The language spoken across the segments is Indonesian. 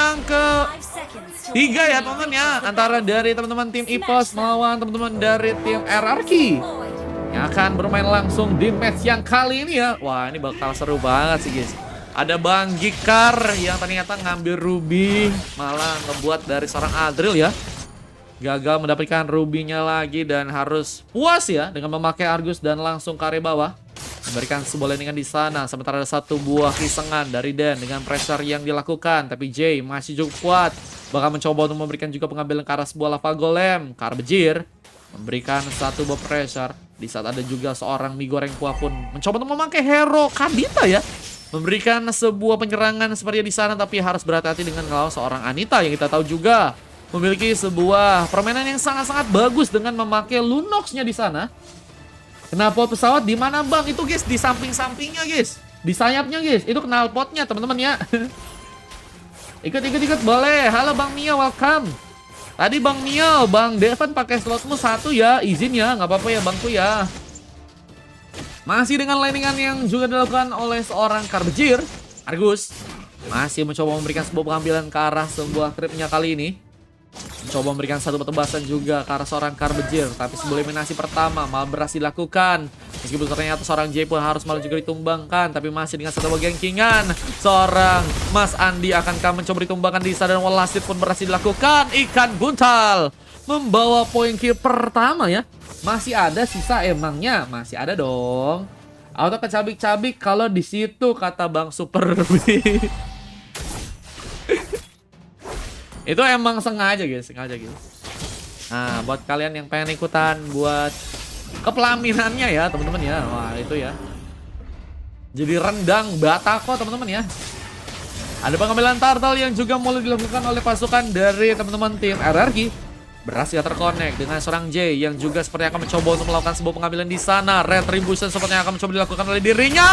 yang ketiga ya teman-teman ya, antara dari teman-teman tim EPOS melawan teman-teman dari tim RRQ yang akan bermain langsung di match yang kali ini ya. Wah, ini bakal seru banget sih guys. Ada Bang Gikar yang ternyata ngambil Ruby, malah ngebuat dari seorang Adril ya. Gagal mendapatkan rubinya lagi dan harus puas ya dengan memakai Argus dan langsung ke area bawah. Memberikan sebuah landingan di sana. Sementara ada satu buah kisengan dari Dan dengan pressure yang dilakukan. Tapi Jay masih cukup kuat. Bakal mencoba untuk memberikan juga pengambilan ke arah sebuah lava golem. Karbejir memberikan satu buah pressure. Di saat ada juga seorang mie goreng kuah pun mencoba untuk memakai hero Kadita ya. Memberikan sebuah penyerangan seperti di sana. Tapi harus berhati-hati dengan kalau seorang Anita yang kita tahu juga memiliki sebuah permainan yang sangat-sangat bagus dengan memakai Lunox-nya di sana. Knalpot pesawat di mana bang? Itu guys di samping-sampingnya guys, di sayapnya guys. Itu knalpotnya teman-teman ya. Ikut boleh. Halo Bang Mio, welcome. Tadi Bang Mio, Bang Devon pakai slotmu satu ya, izin ya, nggak apa-apa ya bangku ya. Masih dengan landingan yang juga dilakukan oleh seorang Karbejir. Argus masih mencoba memberikan sebuah pengambilan ke arah sebuah tripnya kali ini. Mencoba memberikan satu petebasan juga ke arah seorang Karbejir. Tapi sebuah eliminasi pertama malah berhasil dilakukan. Meskipun ternyata seorang Jay pun harus malah juga ditumbangkan. Tapi masih dengan satu bagian kingan. Seorang Mas Andi akankah mencoba ditumbangkan di sana. Dan Walasit pun berhasil dilakukan. Ikan buntal membawa poin kill pertama ya. Masih ada sisa emangnya? Masih ada dong. Auto kecabik-cabik kalau di situ kata Bang Super B. Itu emang sengaja guys, Nah, buat kalian yang pengen ikutan buat kepelaminannya ya, teman-teman ya. Wah, itu ya. Jadi rendang batako, teman-teman ya. Ada pengambilan turtle yang juga mulai dilakukan oleh pasukan dari teman-teman tim RRQ. Berhasil terkonek dengan seorang J yang juga sepertinya akan mencoba untuk melakukan sebuah pengambilan di sana. Retribution sepertinya akan mencoba dilakukan oleh dirinya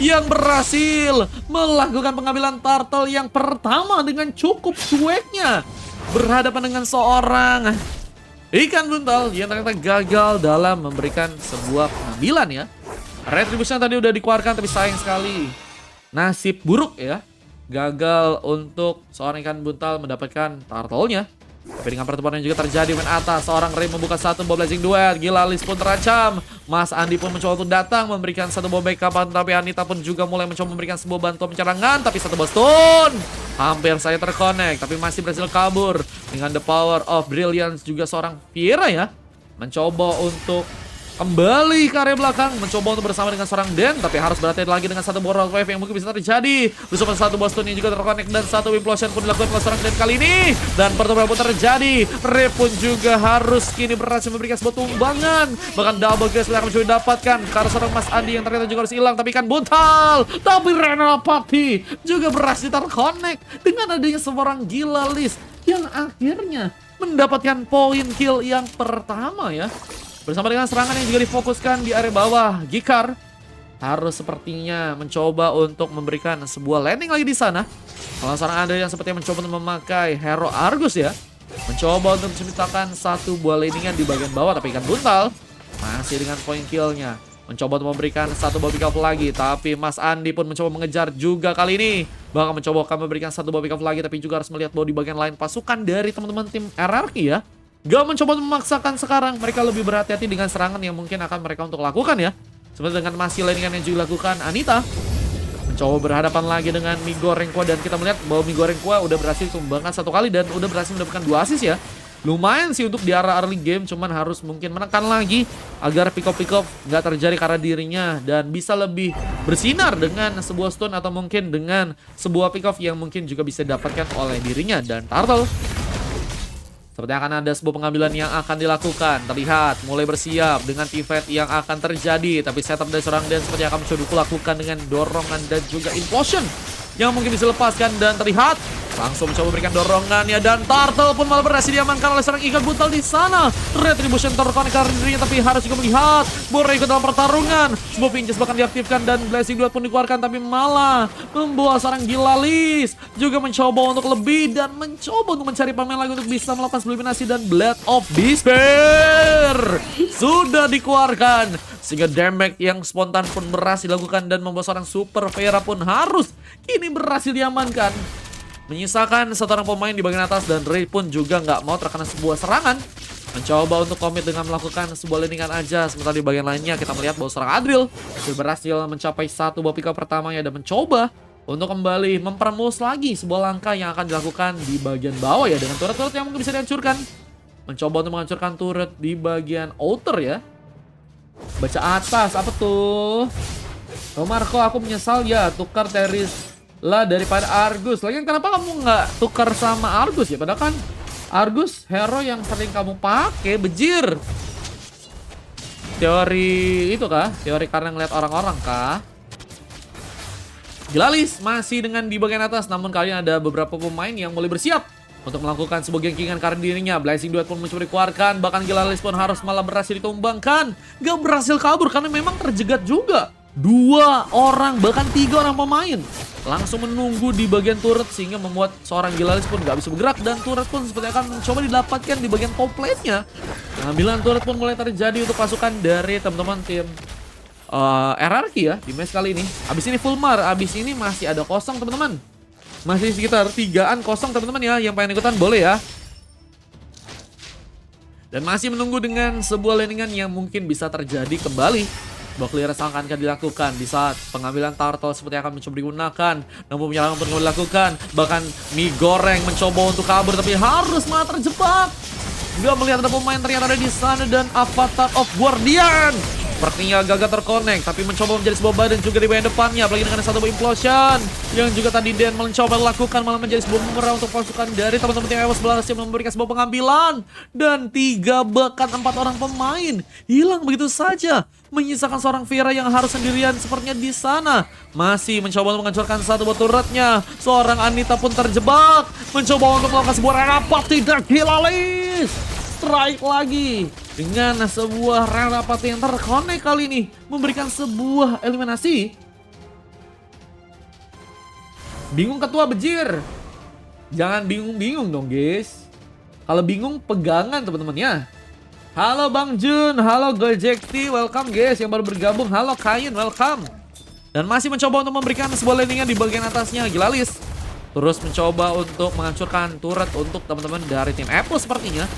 yang berhasil melakukan pengambilan turtle yang pertama dengan cukup cueknya. Berhadapan dengan seorang ikan buntal yang ternyata gagal dalam memberikan sebuah pengambilan ya. Retribution tadi udah dikeluarkan tapi sayang sekali. Nasib buruk ya. Gagal untuk seorang ikan buntal mendapatkan turtle-nya. Tapi dengan pertemuan yang juga terjadi main atas, seorang Ray membuka satu buah blazing duet. Gila, Lis pun terancam. Mas Andi pun mencoba untuk datang memberikan satu buah backup, tapi Anita pun juga mulai mencoba memberikan sebuah bantuan pencerangan. Tapi satu buah stun hampir saya terkonek, tapi masih berhasil kabur dengan the power of brilliance. Juga seorang Fiera ya mencoba untuk kembali ke area belakang, mencoba untuk bersama dengan seorang Den, tapi harus berhati-hati lagi dengan satu buah rock wave yang mungkin bisa terjadi. Bersama satu buah stun yang juga terkonek dan satu implosion pun dilakukan oleh seorang Den kali ini. Dan pertemuan pun terjadi. Re pun juga harus kini berhasil memberikan sebuah tumbangan. Bahkan double grace yang mencoba didapatkan karena seorang Mas Andi yang ternyata juga harus hilang. Tapi kan buntal. Tapi Renal Papi juga berhasil terkonek dengan adanya seorang gila Lis yang akhirnya mendapatkan poin kill yang pertama ya. Bersama dengan serangan yang juga difokuskan di area bawah, Gikar harus sepertinya mencoba untuk memberikan sebuah landing lagi di sana. Kalau seorang Andre yang sepertinya mencoba untuk memakai hero Argus ya, mencoba untuk menciptakan satu buah landingan di bagian bawah, tapi ikan buntal masih dengan poin killnya. Mencoba untuk memberikan satu buah pick up lagi, tapi Mas Andi pun mencoba mengejar juga kali ini. Bahkan mencoba akan memberikan satu buah pick up lagi, tapi juga harus melihat bahwa di bagian lain pasukan dari teman-teman tim RRQ ya. Gak mencoba memaksakan sekarang, mereka lebih berhati-hati dengan serangan yang mungkin akan mereka untuk lakukan ya. Seperti dengan masih landingan yang juga dilakukan Anita. Mencoba berhadapan lagi dengan mie goreng kuah, dan kita melihat bahwa mie goreng kuah udah berhasil tumbangkan satu kali dan udah berhasil mendapatkan 2 assist ya. Lumayan sih untuk di arah early game, cuman harus mungkin menekan lagi agar pick up gak terjadi karena dirinya dan bisa lebih bersinar dengan sebuah stun atau mungkin dengan sebuah pick up yang mungkin juga bisa didapatkan oleh dirinya. Dan Turtle seperti akan ada sebuah pengambilan yang akan dilakukan. Terlihat mulai bersiap dengan pivot yang akan terjadi. Tapi setup dari seorang Dan seperti akan mencoba dilakukan dengan dorongan dan juga implosion yang mungkin bisa lepaskan. Dan terlihat langsung mencoba memberikan dorongannya, dan Turtle pun malah berhasil diamankan oleh seorang ikan buntal di sana. Retribution terkonek karena dirinya, tapi harus juga melihat Bora ikut dalam pertarungan. Sebuah pinches bahkan diaktifkan dan Blessing Duet pun dikeluarkan, tapi malah membawa seorang Gilalis juga mencoba untuk lebih dan mencoba untuk mencari pemain lagi untuk bisa melakukan eliminasi. Dan Blade of Despair sudah dikeluarkan sehingga damage yang spontan pun berhasil dilakukan dan membawa seorang Super Vera pun harus kini berhasil diamankan. menyisakan satu orang pemain di bagian atas dan Ray pun juga nggak mau terkena sebuah serangan. Mencoba untuk komit dengan melakukan sebuah landingan aja. Sementara di bagian lainnya kita melihat bahwa seorang Adril berhasil mencapai satu buah pick up pertamanya dan mencoba untuk kembali mempermulus lagi sebuah langkah yang akan dilakukan di bagian bawah ya, dengan turret-turret yang mungkin bisa dihancurkan. Mencoba untuk menghancurkan turret di bagian outer ya. Baca atas, apa tuh? Oh Marco, aku menyesal ya tukar Teris lah daripada Argus. Lagian kenapa kamu nggak tukar sama Argus ya? Padahal kan Argus hero yang sering kamu pakai, bejir. Teori itu kah? Teori karena ngeliat orang-orang kah? Gilalis masih dengan di bagian atas, namun kali ini ada beberapa pemain yang mulai bersiap untuk melakukan sebuah gengkingan karena dirinya. Blazing Duet pun mencoba dikeluarkan, bahkan Gilalis pun harus malah berhasil ditumbangkan. Gak berhasil kabur karena memang terjegat juga. 2 orang, bahkan 3 orang pemain langsung menunggu di bagian turret sehingga membuat seorang Gilalis pun gak bisa bergerak. Dan turret pun seperti akan mencoba didapatkan di bagian top lane-nya. Pengambilan turret pun mulai terjadi untuk pasukan dari teman-teman tim RRQ ya di match kali ini. Abis ini full mar, abis ini masih ada kosong teman-teman. Masih sekitar 3-an kosong teman-teman ya. Yang pengen ikutan boleh ya. Dan masih menunggu dengan sebuah landingan yang mungkin bisa terjadi kembali. Bahwa clearance akan dilakukan di saat pengambilan turtle seperti akan mencoba digunakan. Namun penyerangan pun dilakukan. Bahkan mie goreng mencoba untuk kabur tapi harus malah terjebak. Dia melihat ada pemain ternyata ada di sana dan Avatar of Guardian sepertinya gagal terkonek, tapi mencoba menjadi sebuah badan juga di bagian depannya. Apalagi dengan satu implosion yang juga tadi Dan mencoba lakukan, malah menjadi sebuah bumerang untuk pasukan dari teman-teman tim EVOS berhasil memberikan sebuah pengambilan. Dan 3 bahkan 4 orang pemain hilang begitu saja, menyisakan seorang Vera yang harus sendirian sepertinya di sana. Masih mencoba untuk menghancurkan satu buah turretnya. Seorang Anita pun terjebak, mencoba untuk melakukan sebuah rapat, tidak Gilalis. Strike lagi dengan sebuah rapat yang terkonek kali ini, memberikan sebuah eliminasi. Bingung ketua bejir. Jangan bingung-bingung dong guys. Kalau bingung pegangan teman-teman ya. Halo Bang Jun, halo Gojekti, welcome guys yang baru bergabung. Halo Kain, welcome. Dan masih mencoba untuk memberikan sebuah landingan di bagian atasnya. Gilalis terus mencoba untuk menghancurkan turret untuk teman-teman dari tim EVOS sepertinya.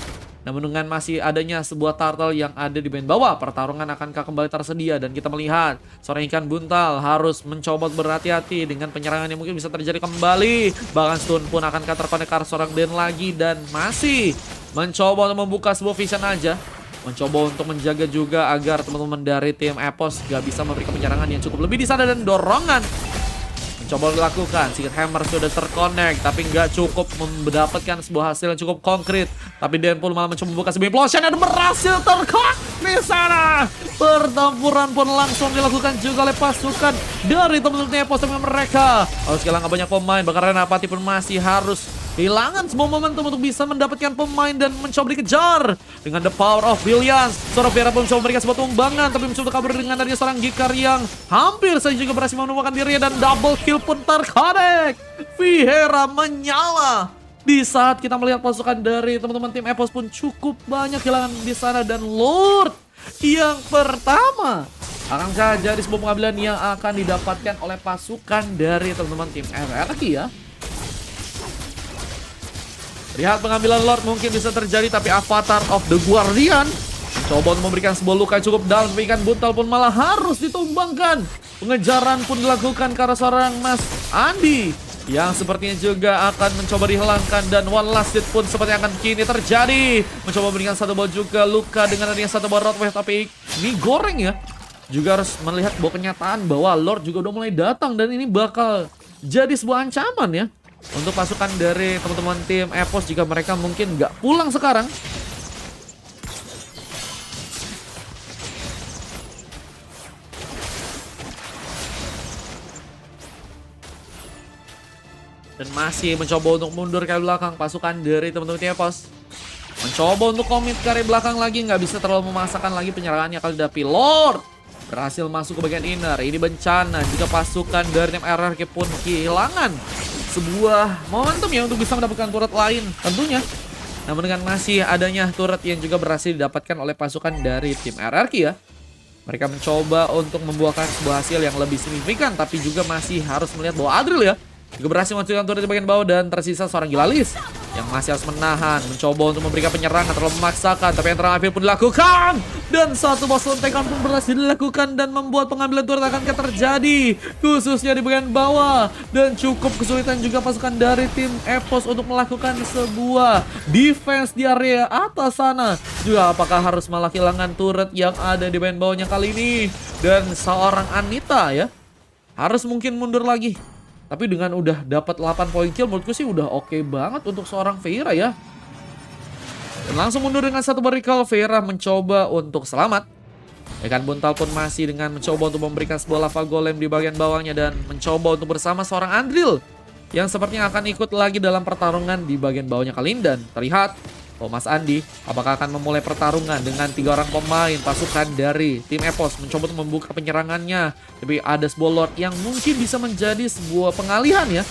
Namun dengan masih adanya sebuah turtle yang ada di bagian bawah, pertarungan akankah kembali tersedia. Dan kita melihat seorang ikan buntal harus mencoba berhati-hati dengan penyerangan yang mungkin bisa terjadi kembali. Bahkan stun pun akankah terkonek ke seorang Den lagi. Dan masih mencoba untuk membuka sebuah vision aja, mencoba untuk menjaga juga agar teman-teman dari tim EVOS gak bisa memberikan penyerangan yang cukup lebih di sana. Dan dorongan coba dilakukan, Secret Hammer sudah terkonek tapi nggak cukup mendapatkan sebuah hasil yang cukup konkret. Tapi Dan pun malah mencoba membuka sebuah implosion dan berhasil terkonek di sana. Pertempuran pun langsung dilakukan juga oleh pasukan dari teman-teman EVOS dengan mereka. Harus kehilangan banyak pemain, bahkan Renapati pun masih harus kehilangan semua momentum untuk bisa mendapatkan pemain dan mencoba dikejar dengan the power of Brilliance. Seorang Vera pun mencoba memberikan sebuah tumbangan tapi mencoba kabur dengan adanya seorang Gikar yang hampir saja juga berhasil menemukan dirinya. Dan double kill pun terkonek. Vieira menyala di saat kita melihat pasukan dari teman-teman tim EVOS pun cukup banyak kehilangan di sana. Dan Lord yang pertama akan jadi sebuah pengambilan yang akan didapatkan oleh pasukan dari teman-teman tim RRQ ya. Lihat pengambilan Lord mungkin bisa terjadi, tapi Avatar of the Guardian coba untuk memberikan sebuah luka cukup dalam. Ikan buntal pun malah harus ditumbangkan. Pengejaran pun dilakukan karena seorang Mas Andi yang sepertinya juga akan mencoba dihilangkan. Dan one last hit pun seperti akan kini terjadi. Mencoba memberikan satu buah juga luka dengan adanya satu buah Roadwave. Tapi ini goreng ya, juga harus melihat bahwa kenyataan bahwa Lord juga udah mulai datang. Dan ini bakal jadi sebuah ancaman ya untuk pasukan dari teman-teman tim EVOS jika mereka mungkin nggak pulang sekarang. Dan masih mencoba untuk mundur ke belakang pasukan dari teman-teman tim EVOS. Mencoba untuk komit ke belakang lagi, nggak bisa terlalu memaksakan lagi penyerangannya kali dapi. Lord berhasil masuk ke bagian inner. Ini bencana jika pasukan dari tim RRQ pun kehilangan sebuah momentum ya untuk bisa mendapatkan turret lain tentunya. Namun dengan masih adanya turret yang juga berhasil didapatkan oleh pasukan dari tim RRQ ya, mereka mencoba untuk membuahkan sebuah hasil yang lebih signifikan. Tapi juga masih harus melihat bahwa Adril ya juga berhasil menghancurkan turret di bagian bawah dan tersisa seorang Gilalis yang masih harus menahan, mencoba untuk memberikan penyerangan terlalu memaksakan, tapi yang terakhir pun dilakukan dan satu boss lontekan pun berhasil dilakukan dan membuat pengambilan turret akan terjadi khususnya di bagian bawah dan cukup kesulitan juga pasukan dari tim EVOS untuk melakukan sebuah defense di area atas sana. Juga apakah harus malah kehilangan turret yang ada di bagian bawahnya kali ini dan seorang Anita ya harus mungkin mundur lagi. Tapi dengan udah dapat 8 poin kill menurutku sih udah oke banget untuk seorang Feyre ya. Dan langsung mundur dengan satu recall. Feyre mencoba untuk selamat. Ikan buntal pun masih dengan mencoba untuk memberikan sebuah lava golem di bagian bawahnya dan mencoba untuk bersama seorang Andril yang sepertinya akan ikut lagi dalam pertarungan di bagian bawahnya kali ini. Dan terlihat Mas Andi apakah akan memulai pertarungan dengan 3 orang pemain pasukan dari tim EVOS mencoba untuk membuka penyerangannya. Tapi ada sebuah Lord yang mungkin bisa menjadi sebuah pengalihan ya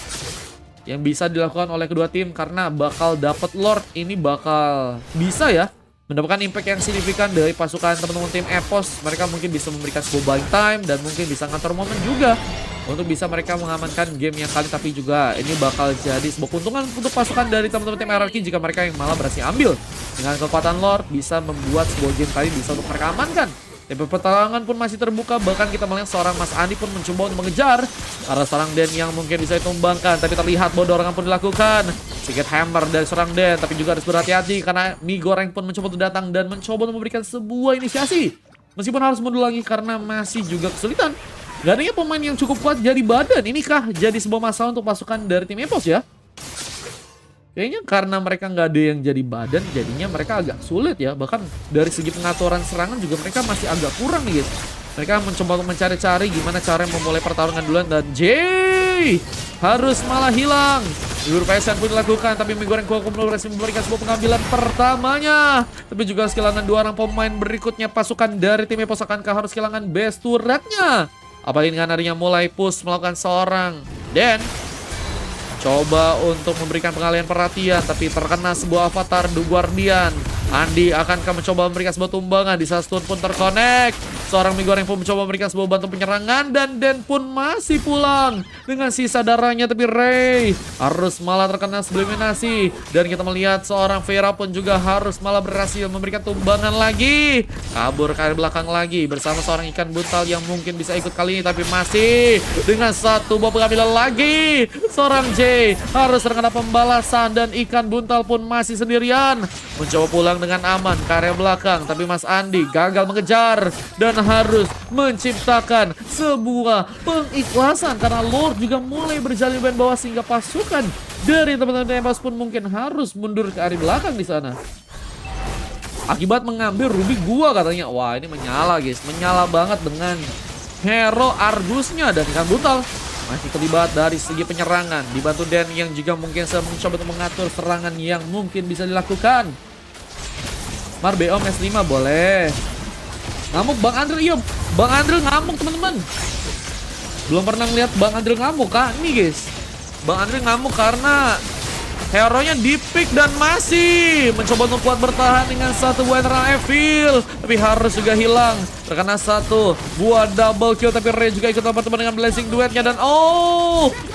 yang bisa dilakukan oleh kedua tim karena bakal dapat Lord ini bakal bisa ya mendapatkan impact yang signifikan dari pasukan teman-teman tim EVOS. Mereka mungkin bisa memberikan sebuah buying time dan mungkin bisa ngatur momen juga untuk bisa mereka mengamankan game yang kali. Tapi juga ini bakal jadi sebuah keuntungan untuk pasukan dari teman-teman tim RRQ jika mereka yang malah berhasil ambil dengan kekuatan Lord bisa membuat sebuah game kali bisa untuk mereka amankan. Tapi pertarungan pun masih terbuka, bahkan kita melihat seorang Mas Andi pun mencoba untuk mengejar arah seorang Den yang mungkin bisa ditumbangkan, tapi terlihat bahwa dorongan pun dilakukan. Sedikit hammer dari seorang Den, tapi juga harus berhati-hati karena mie goreng pun mencoba untuk datang dan mencoba untuk memberikan sebuah inisiasi. Meskipun harus mundur lagi karena masih juga kesulitan. Gak adanya pemain yang cukup kuat jadi badan, inikah jadi sebuah masalah untuk pasukan dari tim EVOS ya? Kayaknya karena mereka nggak ada yang jadi badan, jadinya mereka agak sulit ya. Bahkan dari segi pengaturan serangan juga mereka masih agak kurang nih guys. Mereka mencoba untuk mencari-cari gimana cara memulai pertarungan duluan. Dan Jay harus malah hilang. Guru PSN pun dilakukan, tapi Mie Goreng Kuakum berhasil memberikan sebuah pengambilan pertamanya. Tapi juga kehilangan 2 orang pemain berikutnya pasukan dari tim EVOS akankah harus kehilangan base turretnya. Apalagi dengan adanya mulai push melakukan seorang Dan coba untuk memberikan pengalihan perhatian, tapi terkena sebuah avatar The Guardian. Andi akankah mencoba memberikan sebuah tumbangan di saat stun pun terkonek. Seorang Mie Goreng pun mencoba memberikan sebuah bantu penyerangan dan Den pun masih pulang dengan sisa darahnya. Tapi Ray harus malah terkena eliminasi dan kita melihat seorang Feyre pun juga harus malah berhasil memberikan tumbangan lagi. Kabur ke belakang lagi bersama seorang ikan buntal yang mungkin bisa ikut kali ini, tapi masih dengan satu buah pengambilan lagi. Seorang J harus terkena pembalasan dan ikan buntal pun masih sendirian mencoba pulang dengan aman ke area belakang, tapi Mas Andi gagal mengejar dan harus menciptakan sebuah pengikhlasan karena Lord juga mulai berjalan di bawah sehingga pasukan dari teman-teman EVOS pun mungkin harus mundur ke area belakang di sana. Akibat mengambil Ruby gua katanya. Wah, ini menyala guys, menyala banget dengan hero Argusnya dan ikan buntal masih terlibat dari segi penyerangan. Dibantu Den yang juga mungkin mencoba untuk mengatur serangan yang mungkin bisa dilakukan. Marbeom S5 boleh. Ngamuk Bang Andril, iya Bang Andril ngamuk teman-teman. Belum pernah ngeliat Bang Andril ngamuk kan? Nih guys, Bang Andril ngamuk karena hero-nya di-pick dan masih mencoba untuk kuat bertahan dengan satu buah internal Evil. Tapi harus juga hilang. Terkena satu buah double kill, tapi Ray juga ikut teman-teman dengan blessing duetnya. Dan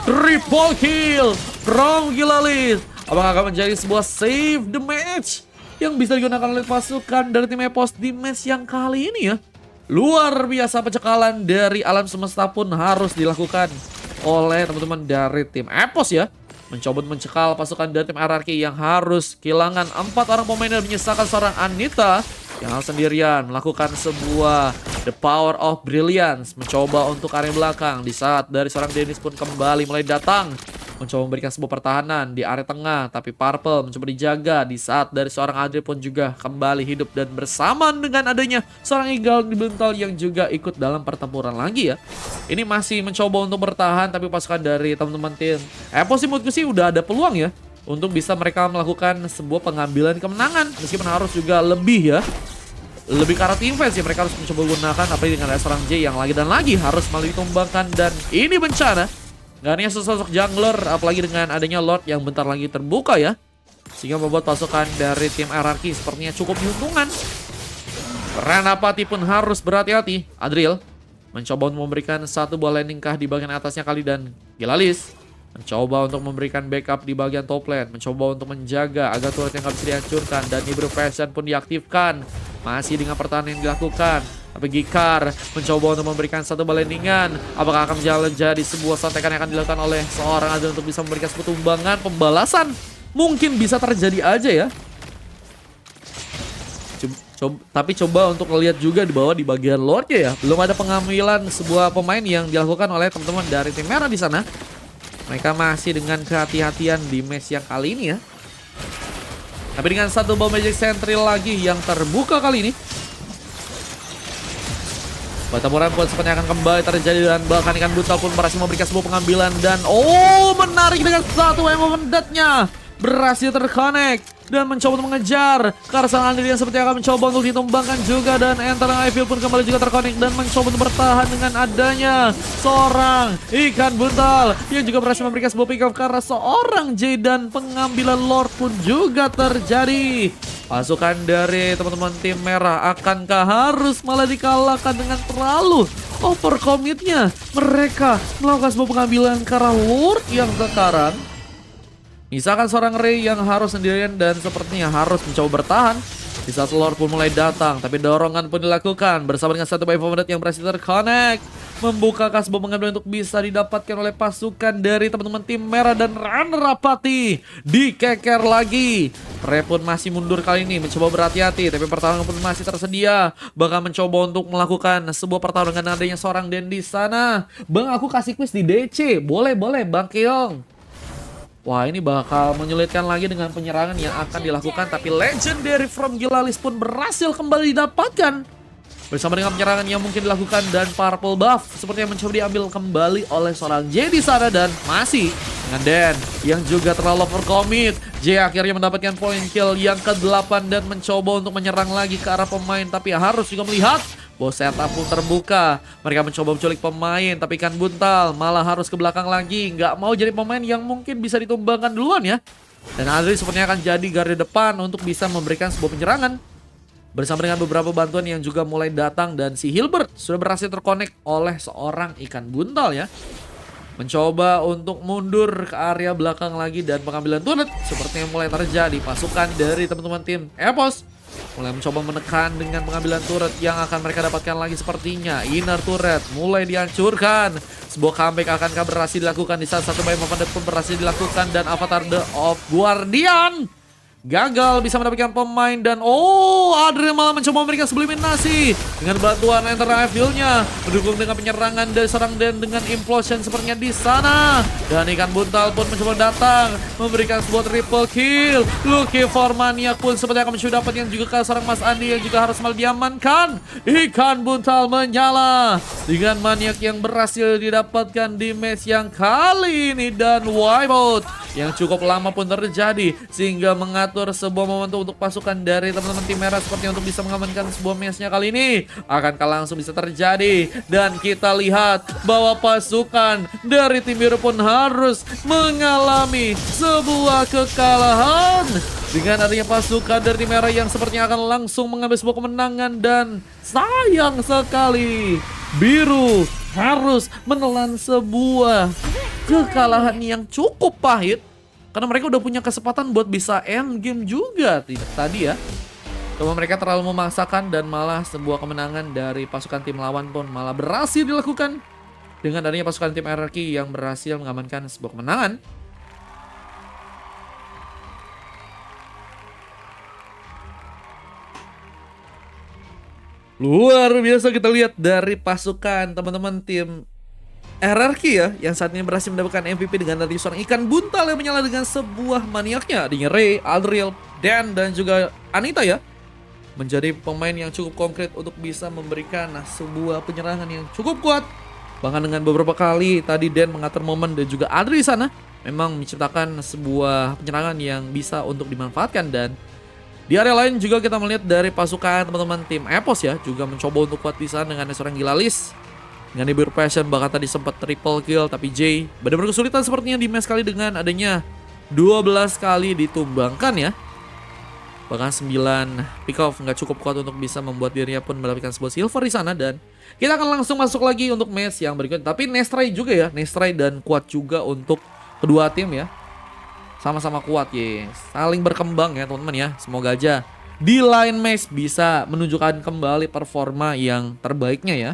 triple kill from Gilalis. Apakah akan menjadi sebuah save the match yang bisa digunakan oleh pasukan dari tim EVOS di match yang kali ini ya? Luar biasa, pencekalan dari alam semesta pun harus dilakukan oleh teman-teman dari tim EVOS ya. Mencoba mencekal pasukan dari tim RRQ yang harus kehilangan 4 orang pemain dan menyisakan seorang Anita yang harus sendirian melakukan sebuah The Power of Brilliance. Mencoba untuk area belakang di saat dari seorang Dennis pun kembali mulai datang. Mencoba memberikan sebuah pertahanan di area tengah, tapi Purple mencoba dijaga di saat dari seorang Adri pun juga kembali hidup dan bersamaan dengan adanya seorang Eagle di Bental yang juga ikut dalam pertempuran lagi ya. Ini masih mencoba untuk bertahan, tapi pasukan dari teman-teman tim EVOS menurutku sih udah ada peluang ya untuk bisa mereka melakukan sebuah pengambilan kemenangan, meskipun harus juga lebih ya. Lebih ke arah team fans ya, mereka harus mencoba gunakan apalagi dengan ada seorang J yang lagi dan lagi harus malah ditumbangkan. Dan ini bencana. Gak hanya sosok jungler, apalagi dengan adanya Lord yang bentar lagi terbuka ya. Sehingga membuat pasukan dari tim RRQ sepertinya cukup diuntungkan. Ranapati pun harus berhati-hati. Adril mencoba untuk memberikan satu buah landing kah di bagian atasnya kali dan Gilalis Mencoba untuk memberikan backup di bagian top lane. Mencoba untuk menjaga agar turret yang gak bisa dihancurkan. Dan Hybrid Passion pun diaktifkan. Masih dengan pertahanan yang dilakukan. Tapi Gikar mencoba untuk memberikan satu balendingan. Apakah akan jadi sebuah sontekan yang akan dilakukan oleh seorang Adriel untuk bisa memberikan sebuah tumbangan pembalasan? Mungkin bisa terjadi aja ya. Tapi coba untuk melihat juga di bawah di bagian Lordnya ya. Belum ada pengambilan sebuah pemain yang dilakukan oleh teman-teman dari tim merah di sana. Mereka masih dengan kehati-hatian di match yang kali ini ya. Tapi dengan satu bom Magic Sentry lagi yang terbuka kali ini. Pertempuran pun sepertinya akan kembali terjadi dan bahkan ikan buta pun berhasil memberikan sebuah pengambilan. Dan menarik dengan satu momennya. Berhasil terconnect dan mencoba untuk mengejar Karsan Andri yang sepertinya akan mencoba untuk ditumbangkan juga. Dan Enter Evil pun kembali juga terconnect dan mencoba untuk bertahan dengan adanya seorang ikan buntal yang juga berhasil memberikan sebuah pick up karena seorang J. Dan pengambilan Lord pun juga terjadi. Pasukan dari teman-teman tim merah akankah harus malah dikalahkan dengan terlalu overcommitnya mereka melakukan sebuah pengambilan karena Lord yang sekarang misalkan seorang Ray yang harus sendirian dan sepertinya harus mencoba bertahan. Di saat Lord pun mulai datang, tapi dorongan pun dilakukan bersama dengan satu buy yang berhasil terconnect. Membuka sebuah pengambilan untuk bisa didapatkan oleh pasukan dari teman-teman tim merah dan Runner Apati. Dikeker lagi. Ray pun masih mundur kali ini, mencoba berhati-hati, tapi pertarungan pun masih tersedia. Bahkan mencoba untuk melakukan sebuah pertarungan dengan adanya seorang Den di sana. Bang, aku kasih quiz di DC. Boleh, Bang Keong. Wah, ini bakal menyulitkan lagi dengan penyerangan yang akan dilakukan. Tapi Legendary from Gilalis pun berhasil kembali didapatkan. Bersama dengan penyerangan yang mungkin dilakukan dan Purple Buff sepertinya mencoba diambil kembali oleh seorang J di sana. Dan masih dengan Den yang juga terlalu overcommit. J akhirnya mendapatkan point kill yang ke-8 dan mencoba untuk menyerang lagi ke arah pemain. Tapi harus juga melihat bahwa setup pun terbuka. Mereka mencoba menculik pemain, tapi ikan buntal malah harus ke belakang lagi. Nggak mau jadi pemain yang mungkin bisa ditumbangkan duluan ya. Dan Adri sepertinya akan jadi garda depan untuk bisa memberikan sebuah penyerangan. Bersama dengan beberapa bantuan yang juga mulai datang. Dan si Hilbert sudah berhasil terkonek oleh seorang ikan buntal ya. Mencoba untuk mundur ke area belakang lagi dan pengambilan turret sepertinya mulai terjadi. Pasukan dari teman-teman tim Epos mulai mencoba menekan dengan pengambilan turret yang akan mereka dapatkan lagi sepertinya. Inner turret mulai dihancurkan. Sebuah comeback akankah berhasil dilakukan di saat satu buy pun berhasil dilakukan. Dan Avatar The of Guardian gagal bisa mendapatkan pemain. Dan Adriel malah mencoba memberikan subliminasi dengan bantuan Enter Evil-nya, mendukung dengan penyerangan dari seorang Den dengan implosion sepertinya di sana. Dan ikan buntal pun mencoba datang memberikan sebuah triple kill. Lucky for Maniac pun sepertinya akan mencoba dapatkan juga ke seorang Mas Andi yang juga harus malah diamankan. Ikan buntal menyala dengan Maniac yang berhasil didapatkan di match yang kali ini. Dan wipeout yang cukup lama pun terjadi sehingga mengatur sebuah momentum untuk pasukan dari teman-teman tim merah seperti untuk bisa mengamankan sebuah matchnya kali ini. Akankah langsung bisa terjadi? Dan kita lihat bahwa pasukan dari tim biru pun harus mengalami sebuah kekalahan dengan adanya pasukan dari tim merah yang sepertinya akan langsung mengambil sebuah kemenangan. Dan sayang sekali biru harus menelan sebuah kekalahan yang cukup pahit karena mereka udah punya kesempatan buat bisa end game juga tadi ya. Cuma mereka terlalu memaksakan dan malah sebuah kemenangan dari pasukan tim lawan pun malah berhasil dilakukan dengan adanya pasukan tim RRQ yang berhasil mengamankan sebuah kemenangan. Luar biasa kita lihat dari pasukan teman-teman tim RRQ ya, yang saat ini berhasil mendapatkan MVP dengan dari seorang ikan buntal yang menyala dengan sebuah maniaknya. Adanya Ray, Adriel, Dan juga Anita ya, menjadi pemain yang cukup konkret untuk bisa memberikan sebuah penyerangan yang cukup kuat. Bahkan dengan beberapa kali tadi Dan mengatur momen dan juga Adri di sana memang menciptakan sebuah penyerangan yang bisa untuk dimanfaatkan. Dan di area lain juga kita melihat dari pasukan teman-teman tim Epos ya, juga mencoba untuk kuat di sana dengan seorang Gilalis. Dengan Hybrid Passion bahkan tadi sempat triple kill, tapi J benar-benar kesulitan sepertinya di match kali dengan adanya 12 kali ditumbangkan ya. Bahkan 9 pick off nggak cukup kuat untuk bisa membuat dirinya pun mendapatkan sebuah silver di sana. Dan kita akan langsung masuk lagi untuk match yang berikutnya. Tapi Nestray juga ya, Nestray dan kuat juga untuk kedua tim ya. Sama-sama kuat ya. Saling berkembang ya teman-teman ya. Semoga aja di line match bisa menunjukkan kembali performa yang terbaiknya ya.